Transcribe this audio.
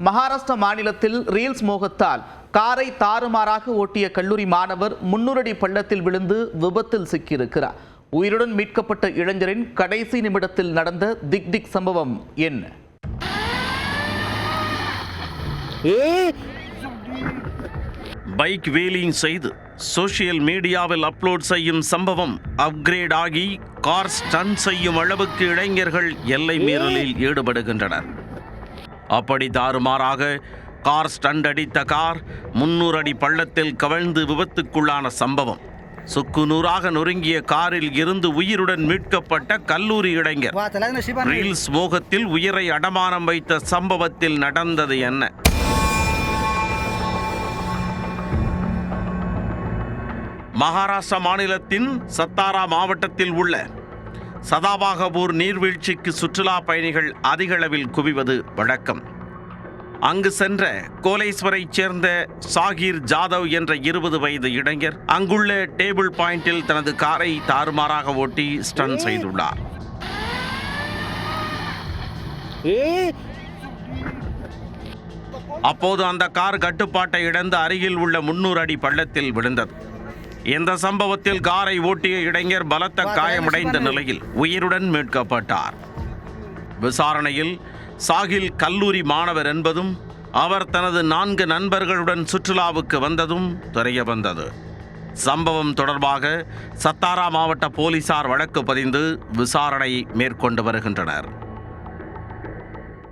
மகாராஷ்டிரா மாநிலத்தில் ரீல்ஸ் மோகத்தால் காரை தாறுமாறாக ஓட்டிய கல்லூரி மாணவர் 300 அடி பள்ளத்தில் விழுந்து விபத்தில் சிக்கியிருக்கிறார். உயிருடன் மீட்கப்பட்ட இளைஞரின் கடைசி நிமிடத்தில் நடந்த திக் சம்பவம் என்ன? பைக் வீலிங் செய்து சோசியல் மீடியாவில் அப்லோட் செய்யும் சம்பவம் அப்கிரேட் ஆகி கார் ஸ்டண்ட் செய்யும் அளவுக்கு இளைஞர்கள் எல்லை மீறலில் ஈடுபடுகின்றனர். அப்படி தாறுமாறாக கார் ஸ்டண்ட் அடித்த கார் 300 அடி பள்ளத்தில் கவிழ்ந்து விபத்துக்குள்ளான சம்பவம். சுக்குநூறாக நொறுங்கிய காரில் இருந்து உயிருடன் மீட்கப்பட்ட கல்லூரி இளைஞர். ரீல்ஸ் மோகத்தில் உயிரை அடமானம் வைத்த சம்பவத்தில் நடந்தது என்ன? மகாராஷ்டிரா மாநிலத்தின் சத்தாரா மாவட்டத்தில் உள்ள சதாபாகபூர் நீர்வீழ்ச்சிக்கு சுற்றுலா பயணிகள் அதிக அளவில் குவிவது வழக்கம். அங்கு சென்ற கோலேஸ்வரைச் சேர்ந்த சாகிர் ஜாதவ் என்ற 20 வயது இளைஞர் அங்குள்ள டேபிள் பாயிண்டில் தனது காரை தாறுமாறாக ஓட்டி ஸ்டன் செய்துள்ளார். அப்போது அந்த கார் கட்டுப்பாட்டை இழந்து அருகில் உள்ள 300 அடி பள்ளத்தில் விழுந்தது. இந்த சம்பவத்தில் காரை ஓட்டிய இளைஞர் பலத்த காயமடைந்த நிலையில் உயிருடன் மீட்கப்பட்டார். விசாரணையில் சாகில் கல்லூரி மாணவர் என்பதும் அவர் தனது 4 நண்பர்களுடன் சுற்றுலாவுக்கு வந்ததும் தெரிய வந்தது. சம்பவம் தொடர்பாக சத்தாரா மாவட்ட போலீசார் வழக்கு பதிந்து விசாரணை மேற்கொண்டு வருகின்றனர்.